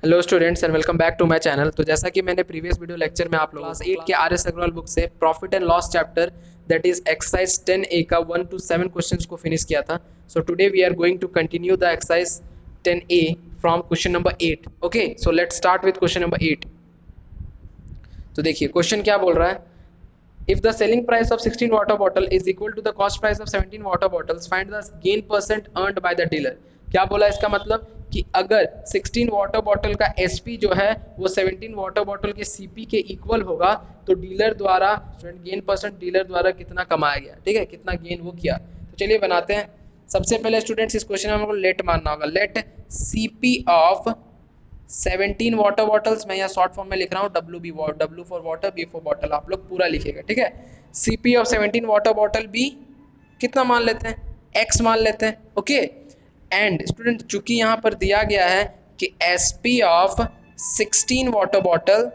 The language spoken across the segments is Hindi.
Hello students and welcome back to my channel. तो जैसा कि मैंने प्रीवियस वीडियो लेक्चर में आप लोगों क्लास 8 के आर एस अग्रवाल बुक से profit and loss chapter that is exercise 10A का 1 to 7 क्वेश्चंस को फिनिश किया था। So today we are going to continue the exercise 10A from question number 8। Okay, so let's start with question number 8। तो देखिए क्वेश्चन क्या बोल रहा है। If the selling price of 16 water bottle is equal to the cost price of 17 water bottles, find the gain percent earned by the dealer। क्या बोला इसका मतलब कि अगर 16 वाटर बॉटल का एसपी जो है वो 17 वाटर बॉटल के सीपी के इक्वल होगा तो डीलर द्वारा गेन परसेंट डीलर द्वारा कितना कमाया गया, ठीक है, कितना गेन वो किया। तो चलिए बनाते हैं। सबसे पहले स्टूडेंट्स इस क्वेश्चन में हमको लेट मानना होगा। Let CP of 17 water bottles, मैं यहाँ शॉर्ट फॉर्म में लिख रहा हूँ W for water, B for bottle, आप लोग पूरा लिखेगा, ठीक है। CP of 17 water bottle B कितना मान लेते हैं, एक्स मान लेते हैं। ओके, एंड स्टूडेंट चूंकि यहाँ पर दिया गया है कि SP of 16 water bottle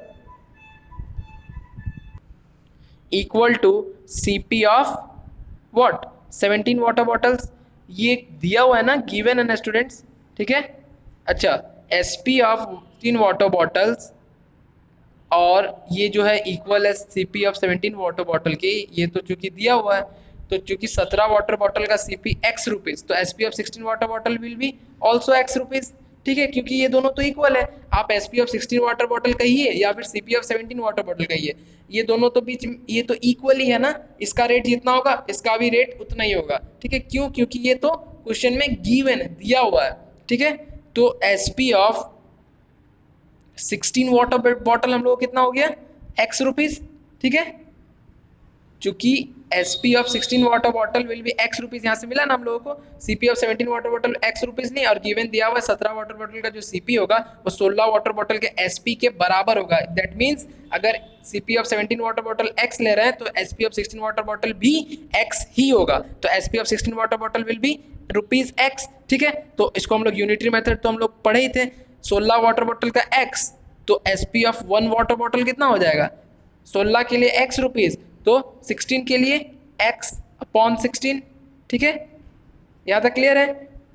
equal to CP of what 17 water bottles, ये दिया हुआ है ना, गिवन है ना स्टूडेंट्स, ठीक है। अच्छा, एसपी ऑफ 16 वाटर बॉटल्स और ये जो है इक्वल है सीपी ऑफ 17 वाटर बॉटल के, ये तो चूंकि दिया हुआ है, तो चूंकि 17 वाटर बॉटल का सीपी एक्स रुपीज, तो SP of 16 water bottle will be also x rupees, ठीक है, क्योंकि ये दोनों तो इक्वल है। आप एसपी ऑफ 16 वाटर बॉटल कहिए या फिर सीपी ऑफ 17 वाटर बॉटल कहिए, ये दोनों तो बीच ये तो इक्वल ही है ना, इसका रेट जितना होगा इसका भी रेट उतना ही होगा, ठीक है। क्यों? क्योंकि ये तो क्वेश्चन में गिवन दिया हुआ है, ठीक है। तो एसपी ऑफ 16 वाटर बॉटल हम लोग कितना हो गया, एक्स रुपीज, ठीक है। चूंकि SP of 16 water bottle will be x rupees, यहाँ से मिला ना हम लोगों को। CP of 17 water bottle x rupees नहीं, और गिवन दिया हुआ है 17 वाटर बॉटल का जो सीपी होगा वो 16 वाटर बॉटल के एसपी के बराबर होगा। दैट मीन्स अगर CP of 17 water bottle x ले रहे हैं तो एसपी ऑफ 16 वाटर बॉटल भी एक्स ही होगा, तो SP of 16 water bottle will be rupees x, ठीक है। तो इसको हम लोग यूनिटरी मेथड तो हम लोग पढ़े ही थे। 16 वाटर बॉटल का एक्स, तो एसपी ऑफ 1 वाटर बॉटल कितना हो जाएगा, 16 के लिए एक्स रुपीज, तो 16 के लिए एक्स अपॉन 16, ठीक है। यहाँ तक क्लियर है।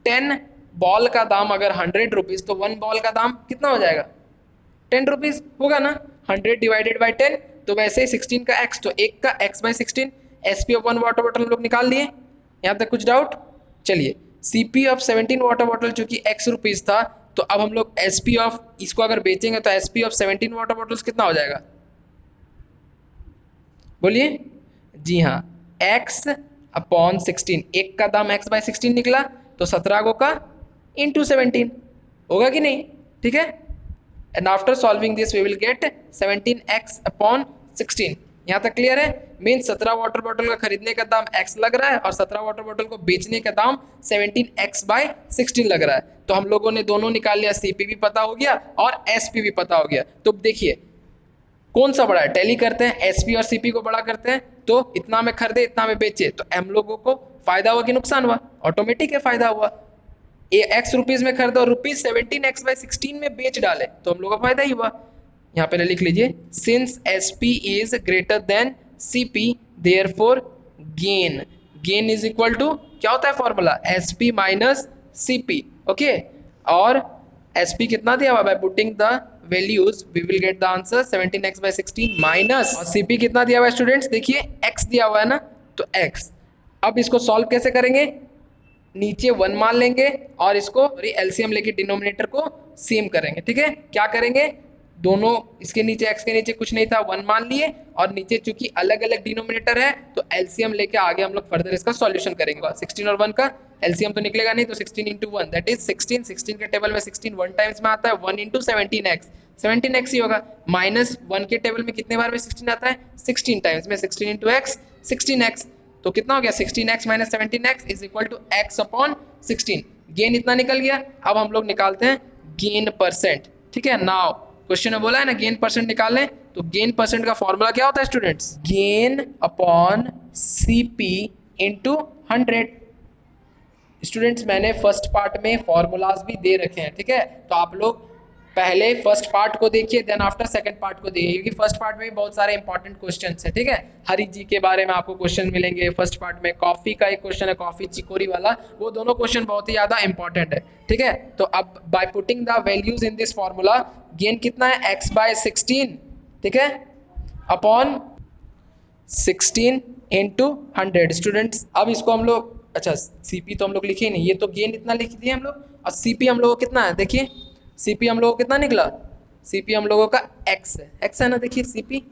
10 बॉल का दाम अगर 100 रुपीज, तो 1 बॉल का दाम कितना हो जाएगा, 10 रुपीज होगा ना। 100 डिवाइडेड बाई 10, तो वैसे ही 16 का एक्स, तो एक का x by 16। SP of 1 water bottle हम लोग निकाल दिए। यहाँ तक कुछ डाउट? चलिए, सीपी ऑफ 17 वाटर बॉटल चूंकि एक्स रुपीज था, तो अब हम लोग एसपी ऑफ, इसको अगर बेचेंगे तो एसपी ऑफ 17 वाटर बॉटल्स कितना हो जाएगा, बोलिए। जी हाँ, x अपॉन 16, एक का दाम x बाई 16 निकला, तो 17 को का इंटू 17 होगा कि नहीं, ठीक है। And after solving this we will get 17x upon 16। यहाँ तक क्लियर है। मीन्स 17 वाटर बॉटल का खरीदने का दाम x लग रहा है और 17 वाटर बॉटल को बेचने का दाम 17x बाई 16 लग रहा है। तो हम लोगों ने दोनों निकाल लिया, सीपी भी पता हो गया और एसपी भी पता हो गया। तो देखिए कौन सा बड़ा है, टैली करते हैं, एसपी और सीपी को बड़ा करते हैं, तो इतना में खरीदे इतना में बेचे, तो हम लोगों को फायदा हुआ कि नुकसान हुआ, ऑटोमेटिक है फायदा हुआ। ये एक्स रुपीज में खरीदा और रुपीज 17x बाई 16 में बेच डाले, तो हम लोग का फायदा ही हुआ। यहाँ पे लिख लीजिए, since SP is greater than CP therefore gain, gain is equal to क्या होता है formula, SP minus CP, okay. और एसपी कितना दिया हुआ, by putting the values we will get the answer 17x by 16 minus, और सीपी कितना दिया हुआ है स्टूडेंट्स, देखिए x दिया हुआ है ना, तो x। अब इसको सॉल्व कैसे करेंगे, नीचे 1 मान लेंगे और इसको एलसीएम लेके डिनोमिनेटर को सेम करेंगे, ठीक है। क्या करेंगे, दोनों इसके नीचे x के नीचे कुछ नहीं था, 1 मान लिए, और नीचे चूंकि अलग अलग डिनोमिनेटर है तो एलसीएम लेके आगे हम लोग फर्दर इसका सॉल्यूशन करेंगे। 16 और 1 का एलसीएम तो निकलेगा नहीं, तो 16 इंटू 1 दैट इज 16, 16 के टेबल में 16 1 टाइम्स में आता है, 1 इंटू 17x, 17x ही होगा। माइनस 1 के टेबल में कितने बार में 16 आता है, 16 टाइम्स में, 16 इंटू x 16x, तो कितना हो गया 16x minus 17x is equal to x upon 16। Gain इतना निकल गया। अब हम लोग निकालते हैं गेन परसेंट, ठीक है। नाउ क्वेश्चन में बोला है ना गेन परसेंट निकालें, तो गेन परसेंट का फॉर्मूला क्या होता है students, gain upon CP into 100। Students मैंने फर्स्ट पार्ट में फॉर्मूलाज भी दे रखे हैं, ठीक है, तो आप लोग पहले फर्स्ट पार्ट को देखिए, देन आफ्टर सेकंड पार्ट को देखिए, क्योंकि फर्स्ट पार्ट में भी बहुत सारे इंपॉर्टेंट क्वेश्चंस हैं, ठीक है। हरी जी के बारे में आपको क्वेश्चन मिलेंगे फर्स्ट पार्ट में, कॉफी का एक क्वेश्चन है, कॉफी चिकोरी वाला, वो दोनों क्वेश्चन बहुत ही ज्यादा इंपॉर्टेंट है, ठीक है। तो अब bye putting the values in this formula, gain कितना है x/16, ठीक है, अपॉन 16 इंटू 100 स्टूडेंट्स। अब इसको हम लोग, अच्छा सीपी तो हम लोग लिखे ही नहीं, ये तो गेन इतना लिख दिए हम लोग, और सीपी हम लोगों को कितना है, देखिए सीपी हम लोगों को कितना निकला, सीपी हम लोगों का x है ना, देखिए सीपी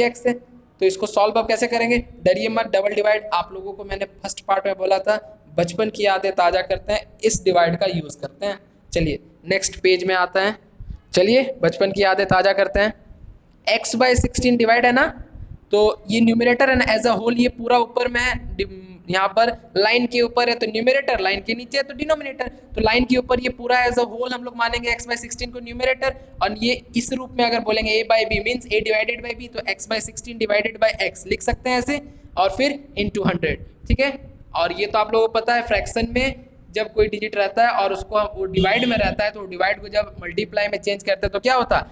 x है। तो इसको सॉल्व अब कैसे करेंगे, डरिए मत, डबल डिवाइड आप लोगों को मैंने फर्स्ट पार्ट में बोला था, बचपन की यादें ताज़ा करते हैं, इस डिवाइड का यूज़ करते हैं। चलिए नेक्स्ट पेज में आता है, चलिए बचपन की यादें ताज़ा करते हैं। x/16 डिवाइड है ना, तो ये न्यूमरेटर है ना एज अ होल, ये पूरा ऊपर में यहाँ पर लाइन के ऊपर है तो न्यूमरेटर, लाइन के नीचे है तो डिनोमिनेटर, तो लाइन के ऊपर ये पूरा एज अ होल हम लोग मानेंगे x/16 को न्यूमरेटर, और ये इस रूप में अगर बोलेंगे a/b means a divided by b, तो x/16 डिवाइडेड बाई x लिख सकते हैं ऐसे, और फिर इनटू 100, ठीक है। और ये तो आप लोगों को पता है फ्रैक्शन में जब कोई डिजिट रहता है और उसको वो डिवाइड में रहता है, तो डिवाइड को जब मल्टीप्लाई में चेंज करते हैं तो क्या होता है,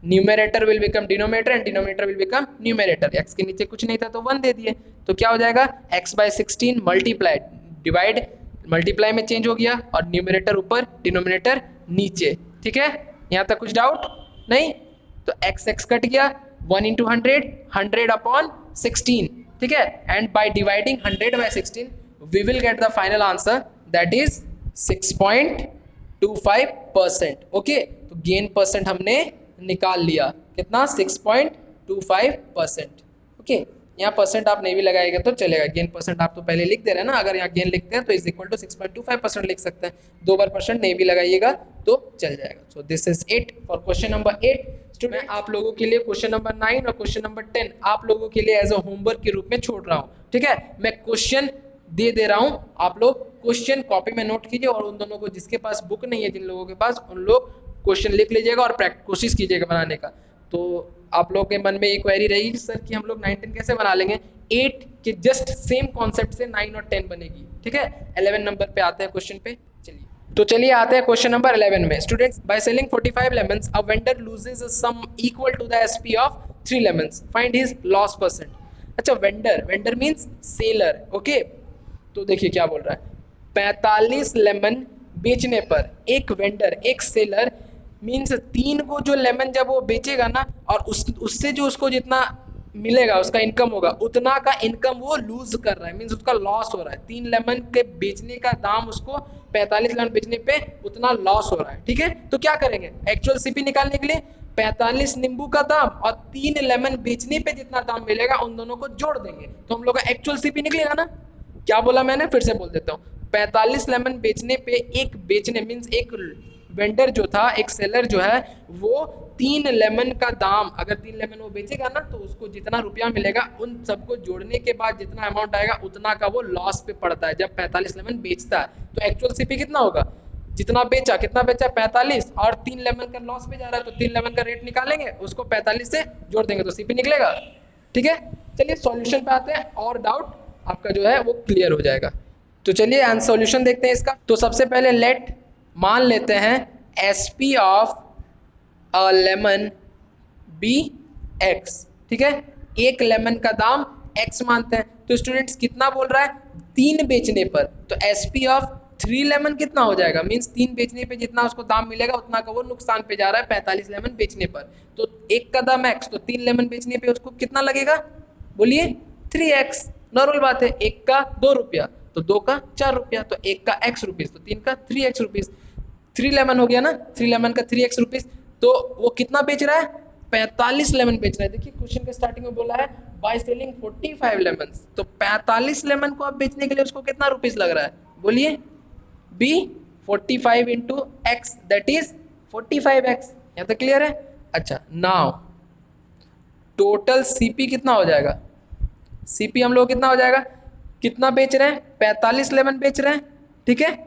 numerator will become denominator and denominator will become numerator. x के नीचे कुछ नहीं था तो 1 दे दिए, तो क्या हो जाएगा x/16 मल्टीप्लाई, डिवाइड मल्टीप्लाई में चेंज हो गया, और न्यूमरेटर ऊपर डिनोमिनेटर नीचे, ठीक है। यहाँ तक कुछ डाउट नहीं, तो x कट गया, 1 इंटू 100 अपॉन 16, ठीक है, and by dividing 100/16 we will get the final answer that is 6.25%। Okay, तो गेन परसेंट हमने निकाल लिया, कितना 6.25%। ओके, यहाँ परसेंट आप नहीं भी लगाएगा तो चलेगा, गेन परसेंट आप तो पहले लिख दे रहे हैं ना, अगर यहाँ गेन लिखते हैं तो इज इक्वल टू 6.25% लिख सकते हैं, 2 बार परसेंट नहीं भी लगाइएगा तो चल जाएगा। सो this is it for question number 8। मैं आप लोगों के लिए क्वेश्चन नंबर 9 और क्वेश्चन नंबर 10 आप लोगों के लिए एज अ होमवर्क के रूप में छोड़ रहा हूँ, ठीक है। मैं क्वेश्चन दे रहा हूँ, आप लोग क्वेश्चन कॉपी में नोट कीजिए, और उन दोनों को जिसके पास बुक नहीं है, जिन लोगों के पास, उन लोग क्वेश्चन लिख लीजिएगा और कोशिश कीजिएगा बनाने का। तो आप लोगों के मन में एक क्वेरी रहेगी सर कि हम लोग 9 10 कैसे बना लेंगे, 8 के जस्ट सेम कॉन्सेप्ट से 9 और 10 बनेगी, ठीक है। 11 नंबर पे आते हैं क्वेश्चन पे, चलिए आते हैं क्वेश्चन नंबर 11 में। Students, by selling 45 lemons a vendor loses a sum equal to the SP of 3 lemons, find his loss percent. अच्छा, वेंडर मींस सेलर, ओके। तो देखिए क्या बोल रहा है, 45 लेमन बेचने पर एक वेंडर, एक सेलर मीन्स 3 को जो लेमन जब वो बेचेगा ना, और उससे जो उसको जितना मिलेगा, उसका इनकम होगा, उतना का इनकम वो लूज कर रहा है, मीन्स उसका लॉस हो रहा है। 3 लेमन के बेचने का दाम उसको 45 लेमन बेचने पे उतना लॉस हो रहा है, ठीक है। तो क्या करेंगे, एक्चुअल सीपी निकालने के लिए 45 नींबू का दाम और 3 लेमन बेचने पे जितना दाम मिलेगा उन दोनों को जोड़ देंगे, तो हम लोग का एक्चुअल सीपी निकलेगा ना। क्या बोला मैंने, फिर से बोल देता हूँ, 45 लेमन बेचने पे एक बेचने मीन्स एक वेंडर जो था, एक सेलर जो है, वो 3 लेमन का दाम, अगर 3 लेमन वो बेचेगा ना, तो उसको जितना रुपया मिलेगा उन सबको जोड़ने के बाद जितना अमाउंट आएगा उतना का वो लॉस पे पड़ता है जब 45 लेमन बेचता है। तो एक्चुअल सीपी कितना होगा, जितना बेचा, कितना बेचा 45, और 3 लेमन का लॉस पे जा रहा है, तो 3 लेमन का रेट निकालेंगे, उसको 45 से जोड़ देंगे तो सीपी निकलेगा, ठीक है। चलिए सॉल्यूशन पे आते हैं, और डाउट आपका जो है वो क्लियर हो जाएगा। तो चलिए आंसर सॉल्यूशन देखते हैं इसका। तो सबसे पहले लेट मान लेते हैं SP of a lemon be x, ठीक है। एक लेमन का दाम एक्स मानते हैं, तो स्टूडेंट्स कितना बोल रहा है, 3 बेचने पर, तो एसपी ऑफ 3 लेमन कितना हो जाएगा, मीन्स 3 बेचने पे जितना उसको दाम मिलेगा उतना का वो नुकसान पे जा रहा है 45 लेमन बेचने पर। तो एक का दाम एक्स, तो 3 लेमन बेचने पे उसको कितना लगेगा, बोलिए 3x, नॉर्मल बात है, एक का 2 रुपया तो 2 का 4 रुपया, तो एक का x रुपीज़ तो 3 का 3x रुपीज़, 3 लेमन हो गया ना, 3 लेमन का 3x रुपीज़, तो वो कितना बेच रहा है, 45 लेमन बेच रहा है। देखिए क्वेश्चन के स्टार्टिंग में बोला है बाय सेलिंग 45 लेमन्स, तो 45 लेमन को अब बेचने के लिए उसको कितना रुपीज़ लग रहा है, बोलिए b 45 into x that is 45x। यहाँ तक क्लियर है। अच्छा, नाउ टोटल सीपी कितना हो जाएगा, सीपी हम लोग कितना हो जाएगा, कितना बेच रहे हैं, 45 लेमन बेच रहे हैं, ठीक है।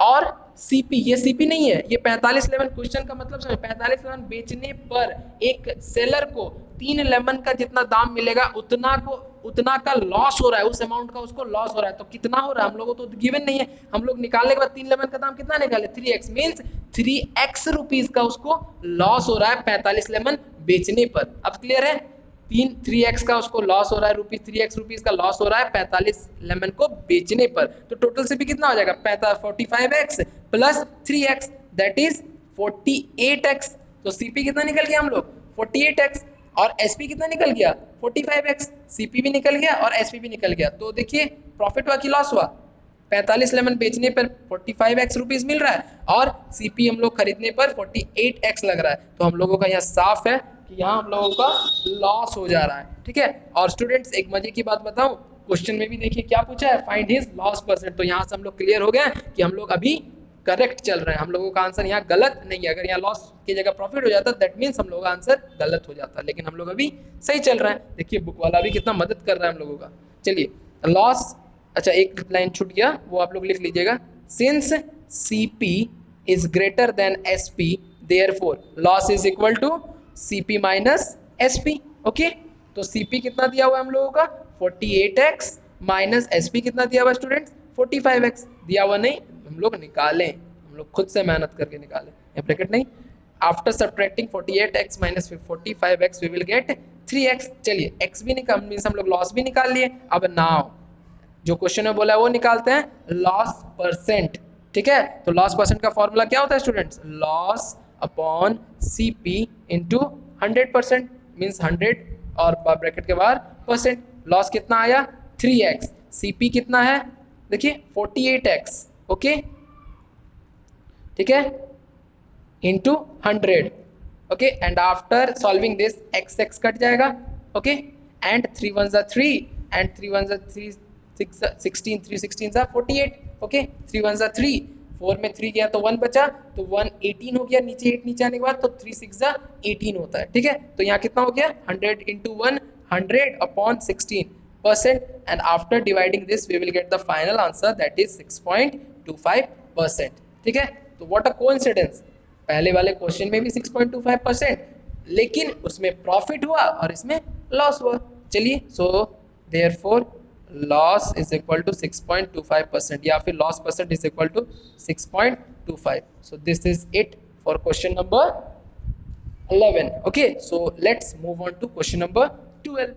और सीपी, ये सीपी नहीं है, ये 45 लेमन, क्वेश्चन का मतलब समझ, 45 लेमन बेचने पर एक सेलर को 3 लेमन का जितना दाम मिलेगा उतना को उतना का लॉस हो रहा है, उस अमाउंट का उसको लॉस हो रहा है। तो कितना हो रहा है हम लोगों को तो गिवन नहीं है, हम लोग निकालने के बाद 3 लेमन का दाम कितना निकाले 3x, मीन्स 3x रुपीज का उसको लॉस हो रहा है 45 लेमन बेचने पर। अब क्लियर है, 3x का उसको लॉस हो रहा है, 3x रुपीज का लॉस हो रहा है 45 लेमन को बेचने पर। तो टोटल से भी कितना हो जाएगा 45x plus 3x that is 48x। तो सीपी कितना निकल गया हम लोग 48x, और एसपी कितना निकल गया 45x। सीपी भी निकल गया और एसपी भी निकल गया। तो देखिए प्रॉफिट हुआ कि लॉस हुआ, 45 लेमन बेचने पर 45x रुपीज मिल रहा है और सीपी हम लोग खरीदने पर 48x लग रहा है। तो हम लोगों का यहाँ साफ है कि यहाँ हम लोगों का लॉस हो जा रहा है। ठीक है, और स्टूडेंट्स एक मजे की बात बताऊं, क्वेश्चन में भी देखिए क्या पूछा है, फाइंड हिज लॉस परसेंट। तो यहाँ से हम लोग क्लियर हो गए कि हम लोग अभी करेक्ट चल रहे हैं, हम लोगों का आंसर यहाँ गलत नहीं है। अगर यहाँ लॉस की जगह प्रॉफिट हो जाता दैट मीन्स हम लोगों का आंसर गलत हो जाता, लेकिन हम लोग अभी सही चल रहे हैं। देखिए बुक वाला भी कितना मदद कर रहा है हम लोगों का। चलिए लॉस, अच्छा एक लाइन छूट गया वो आप लोग लिख लीजिएगा, since CP is greater than SP therefore loss is equal to CP minus SP। Okay, तो CP कितना दिया हुआ है हम लोगों का 48x माइनस SP कितना दिया हुआ स्टूडेंट्स 45x। दिया हुआ नहीं, हम लोग निकालें, हम लोग खुद से मेहनत करके निकालें, ये ब्रैकेट नहीं। After subtracting 48x minus 45x we will get 3x। चलिए x भी निकाल मीन्स हम लोग लॉस भी निकाल लिए। अब नाउ जो क्वेश्चन में बोला है वो निकालते हैं, लॉस परसेंट। ठीक है, तो लॉस परसेंट का फॉर्मूला क्या होता है students, loss upon CP into 100% means 100 और ब्रैकेट के बाहर परसेंट। लॉस कितना आया 3x, CP कितना है देखिए 48x। ओके ठीक है, into 100। Okay, and after solving this x cut जाएगा। Okay, and 3 1 3 and 3 1 3 16 3 16 48। ओके, 3 1 3, 4 में 3 गया तो 1 बचा, तो 1 18 हो गया, नीचे 8 नीचे आने के बाद तो 3 6 18 होता है। ठीक है, तो यहाँ कितना हो गया 100 into 1 100 upon 16%, and after dividing this we will get the final answer that is 6.25%। ठीक है, तो व्हाट अ कोइंसिडेंस, पहले वाले क्वेश्चन में भी 6.25%, लेकिन उसमें प्रॉफिट हुआ और इसमें लॉस हुआ। चलिए, so therefore loss is equal to 6.25% या फिर loss percent is equal to 6.25। So this is it for question number 11। Okay, so let's move on to question number 12।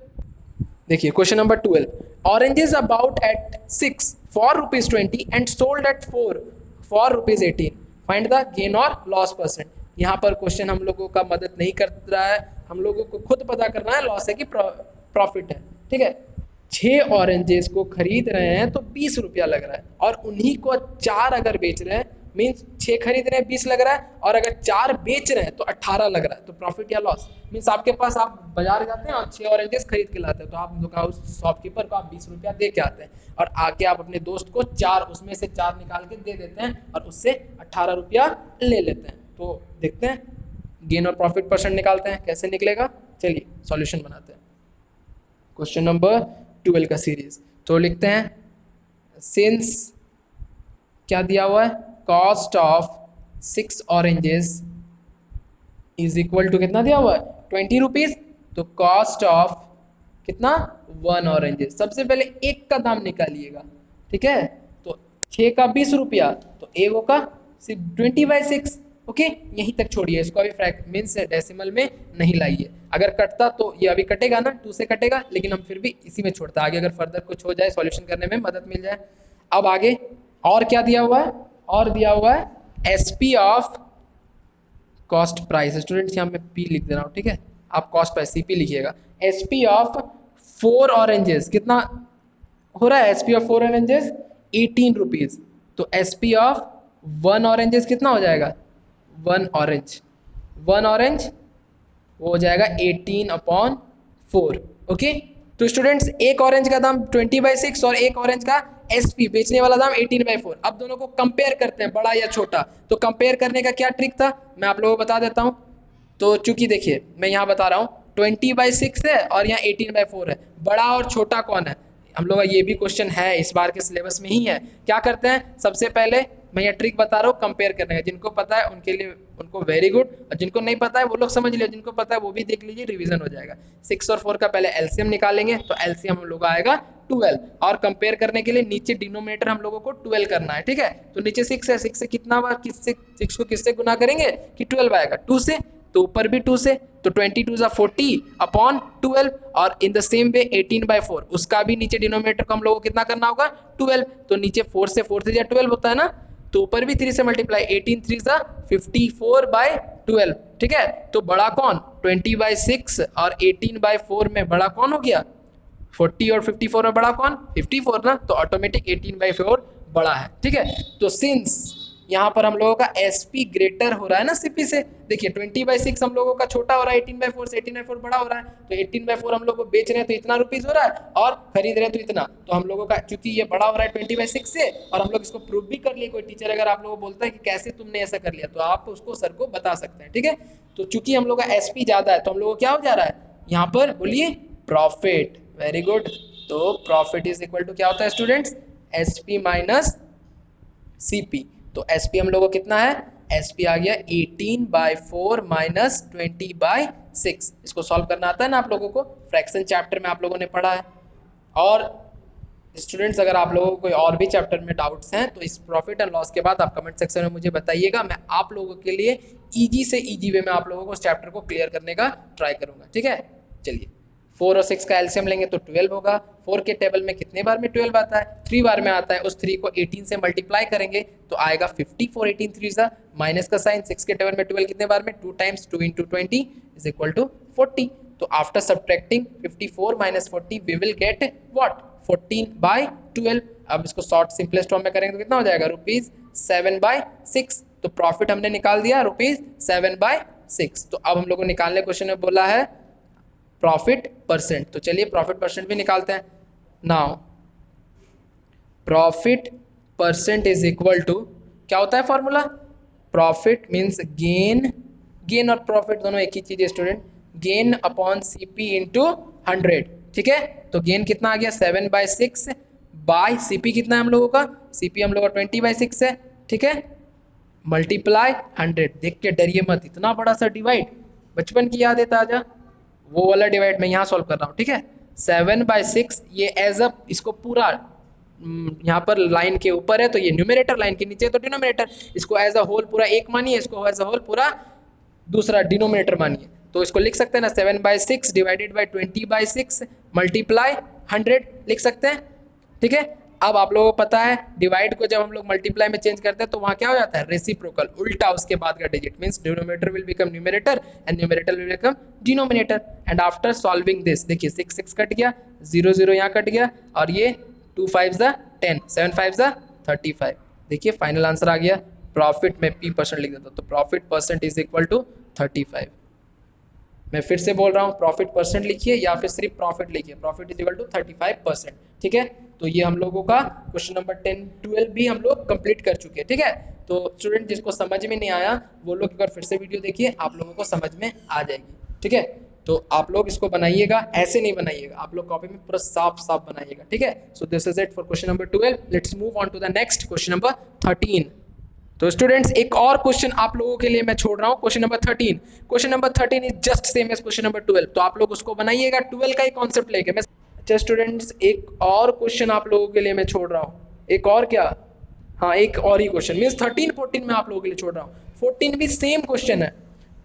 देखिए question number 12, oranges about at 6 for ₹20 and sold at 4 for ₹18, find the gain और लॉस परसेंट। यहाँ पर क्वेश्चन हम लोगों का मदद नहीं कर रहा है, हम लोगों को खुद पता करना है लॉस है कि प्रॉफिट है। ठीक है, 6 ऑरेंजेस को खरीद रहे हैं तो 20 रुपया लग रहा है, और उन्हीं को 4 अगर बेच रहे हैं मीन्स 6 खरीद रहे हैं 20 लग रहा है, और अगर 4 बेच रहे हैं तो 18 लग रहा है। तो प्रॉफिट या लॉस मीन्स आपके पास, आप बाजार जाते हैं और 6 ऑरेंजेस खरीद के लाते हैं, तो आप उस शॉपकीपर को आप 20 रुपया दे के आते हैं, और आके आप अपने दोस्त को 4 उसमें से 4 निकाल के दे देते हैं और उससे 18 रुपया ले लेते हैं। तो देखते हैं गेन और प्रॉफिट परसेंट निकालते हैं, कैसे निकलेगा। चलिए सॉल्यूशन बनाते हैं क्वेश्चन नंबर 12 का सीरीज। तो लिखते हैं, सिंस क्या दिया हुआ है, cost of 6 oranges is equal to कितना दिया हुआ है 20 रुपीज, तो कॉस्ट ऑफ कितना 1 ऑरेंजेस, सबसे पहले एक का दाम निकालिएगा। ठीक है, तो 6 का 20 रुपया, तो एक का सिर्फ 20/6। ओके, यहीं तक छोड़िए इसको, अभी फ्रैक्शन मीन्स डेसिमल में नहीं लाइए। अगर कटता तो ये अभी कटेगा ना, 2 से कटेगा, लेकिन हम फिर भी इसी में छोड़ता, आगे अगर फर्दर कुछ हो जाए सॉल्यूशन करने में मदद मिल जाए। अब आगे और क्या दिया हुआ है, और दिया हुआ है SP of cost price. Students यहाँ मैं P लिख दे रहा हूँ, ठीक है, आप कॉस्ट प्राइस CP लिखिएगा। SP ऑफ 4 ऑरेंजेस कितना हो रहा है, SP ऑफ 4 ऑरेंजेस 18 रुपीज, तो SP ऑफ 1 ऑरेंजेस कितना हो जाएगा, 1 ऑरेंज वो हो जाएगा 18/4। ओके, तो स्टूडेंट्स एक ऑरेंज का दाम 20/6 और एक ऑरेंज का SP बेचने वाला दाम 18/4। अब दोनों को कंपेयर करते हैं, बड़ा या छोटा। तो कंपेयर करने का क्या ट्रिक था मैं आप लोगों को बता देता हूँ। तो चूंकि देखिए मैं यहाँ बता रहा हूँ 20/6 है और यहाँ 18/4 है, बड़ा और छोटा कौन है, हम लोग का ये भी क्वेश्चन है, इस बार के सिलेबस में ही है। क्या करते हैं, सबसे पहले मैं ये ट्रिक बता रहा हूँ कंपेयर करने का, जिनको पता है उनके लिए उनको वेरी गुड, और जिनको नहीं पता है वो लोग समझ लिया, जिनको पता है वो भी देख लीजिए, रिवीजन हो जाएगा। 6 और 4 का पहले एलसीएम निकालेंगे, तो एलसीएम हम लोग आएगा 12, और कंपेयर करने के लिए नीचे डिनोमिनेटर हम लोगों को 12 करना है, ठीक है। तो नीचे 6 है, 6 से कितना बार, किससे 6 को किससे गुना करेंगे कि 12 आएगा, 2 से, तो ऊपर भी 2 से, तो 22 40 अपॉन 12, और इन द सेम वे 18/4 उसका भी नीचे डिनोमिनेटर को हम लोगों को कितना करना होगा 12, तो नीचे 4 से 12 होता है ना, तो ऊपर भी 3 से मल्टीप्लाई, 18 3 54/12, ठीक है। तो बड़ा कौन 20/6 और 18/4 में बड़ा कौन हो गया 40, और 54 में बड़ा कौन 54 ना, तो ऑटोमेटिक 18/4 बड़ा है, ठीक है। तो सिंस यहाँ पर हम लोगों का SP ग्रेटर हो रहा है ना CP से, देखिए 20/6 हम लोगों का छोटा हो रहा है 18/4 से, 18/4 बड़ा हो रहा है, तो 18/4 हम लोग को बेच रहे हैं तो इतना रुपीस हो रहा है, और खरीद रहे हैं तो इतना, तो हम लोगों का चूंकि ये बड़ा हो रहा है 20/6 से, और हम लोग इसको प्रूव भी कर लिए, कोई टीचर अगर आप लोगों को बोलता है कि कैसे तुमने ऐसा कर लिया, तो आप उसको सर को बता सकते हैं, ठीक है। तो चूंकि हम लोग का SP ज्यादा है, तो हम लोग को क्या हो जा रहा है यहाँ पर, बोलिए प्रॉफिट, वेरी गुड। तो प्रॉफिट इज इक्वल टू क्या होता है स्टूडेंट्स, SP माइनस CP। तो SP हम लोगों को कितना है, SP आ गया 18/4 माइनस 20/6। इसको सॉल्व करना आता है ना आप लोगों को, फ्रैक्शन चैप्टर में आप लोगों ने पढ़ा है। और स्टूडेंट्स अगर आप लोगों को कोई और भी चैप्टर में डाउट्स हैं तो इस प्रॉफिट एंड लॉस के बाद आप कमेंट सेक्शन में मुझे बताइएगा, मैं आप लोगों के लिए ईजी से ईजी वे में आप लोगों को उस चैप्टर को क्लियर करने का ट्राई करूंगा, ठीक है। चलिए 4 और 6 का एलसीएम लेंगे तो 12 होगा। 4 के टेबल में कितने बार में 12 आता है, 3 बार में आता है, उस 3 को 18 से मल्टीप्लाई करेंगे तो आएगा 54, 18 3 सा माइनस का साइन, 6 के टेबल में 12 कितने बार में 2 टाइम्स 2 × 20 इज इक्वल टू 40। तो after subtracting 54 minus 40 we will get what 14/12। अब इसको शॉर्ट सिंपलेस्ट फॉर्म में करेंगे तो कितना हो जाएगा ₹7/6। तो प्रॉफिट हमने निकाल दिया ₹7/6। तो अब हम लोग को निकालने क्वेश्चन में बोला है प्रॉफिट परसेंट, तो चलिए प्रॉफिट परसेंट भी निकालते हैं। Now profit percent is equal to क्या होता है formula, profit means gain, gain और प्रॉफिट दोनों एक ही चीज है student, gain upon CP into 100, ठीक है। तो गेन कितना आ गया 7/6 बाय CP कितना है हम लोगों का, CP हम लोगों का 20/6 है, ठीक है, मल्टीप्लाई 100। देख के डरिए मत, इतना बड़ा सा डिवाइड, बचपन की याद है ताजा, वो वाला डिवाइड मैं यहाँ सॉल्व कर रहा हूँ, ठीक है। 7/6 ये एज अ इसको पूरा यहाँ पर लाइन के ऊपर है तो ये न्यूमरेटर, लाइन के नीचे तो डिनोमिनेटर, इसको एज अ होल पूरा एक मानिए, इसको एज अ होल पूरा दूसरा डिनोमिनेटर मानिए, तो इसको लिख सकते हैं ना 7/6 डिवाइडेड बाई 20/6 मल्टीप्लाई 100 लिख सकते हैं, ठीक है। अब आप लोगों को पता है डिवाइड को जब हम लोग मल्टीप्लाई में चेंज करते हैं तो वहाँ क्या हो जाता है रेसिप्रोकल, उल्टा उसके बाद का digit, means denominator will become numerator and numerator will become denominator. And after solving this देखिए 6 6 कट गया, 0 0 यहाँ कट गया, और ये 2 5 10 7 5 35। देखिए फाइनल आंसर आ गया, प्रॉफिट में P% लिख देता हूँ, तो profit percent is equal to 35। मैं फिर से बोल रहा हूँ प्रॉफिट परसेंट लिखिए या फिर सिर्फ प्रॉफिट लिखिए, प्रॉफिट इज इक्वल टू 35%, ठीक है। तो ये हम लोगों का क्वेश्चन नंबर 10 12 भी हम लोग कंप्लीट कर चुके हैं, ठीक है। तो स्टूडेंट जिसको समझ में नहीं आया वो लोग एक बार फिर से वीडियो देखिए, आप लोगों को समझ में आ जाएगी, ठीक है। तो आप लोग इसको बनाइएगा, ऐसे नहीं बनाइएगा, आप लोग कॉपी में पूरा साफ साफ बनाइएगा, ठीक है। So this is it for question number 12। Let's move on to the next question number 13। तो स्टूडेंट्स एक और क्वेश्चन आप लोगों के लिए मैं छोड़ रहा हूँ, question number 13। Question number 13 is just same as question number 12, तो आप लोग उसको बनाइएगा 12 का ही कॉन्सेप्ट लेके। मैं अच्छा स्टूडेंट्स एक और क्वेश्चन आप लोगों के लिए मैं छोड़ रहा हूँ, एक और क्या, हाँ एक और ही क्वेश्चन, मीन्स 13 14 में आप लोगों के लिए छोड़ रहा हूँ, 14 भी सेम क्वेश्चन है।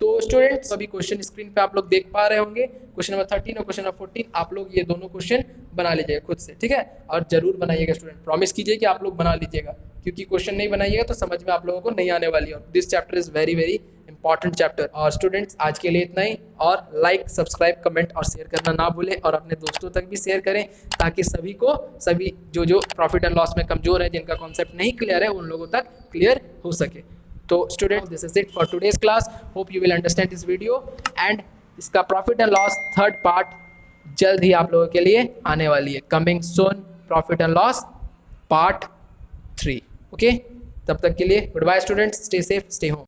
तो स्टूडेंट्स अभी क्वेश्चन स्क्रीन पे आप लोग देख पा रहे होंगे, क्वेश्चन नंबर 13 और क्वेश्चन नंबर 14 आप लोग ये दोनों क्वेश्चन बना लीजिएगा खुद से, ठीक है। और जरूर बनाइएगा स्टूडेंट, प्रॉमिस कीजिए कि आप लोग बना लीजिएगा, क्योंकि क्वेश्चन नहीं बनाइएगा तो समझ में आप लोगों को नहीं आने वाली है। This chapter is very very important chapter. और स्टूडेंट्स आज के लिए इतना ही, और लाइक सब्सक्राइब कमेंट और शेयर करना ना भूलें, और अपने दोस्तों तक भी शेयर करें ताकि सभी जो प्रॉफिट एंड लॉस में कमजोर है, जिनका कॉन्सेप्ट नहीं क्लियर है, उन लोगों तक क्लियर हो सके। तो student this is it for today's class, hope you will understand this video, and इसका profit and loss third part जल्द ही आप लोगों के लिए आने वाली है, coming soon, profit and loss part 3। Okay, तब तक के लिए good bye students, stay safe stay home.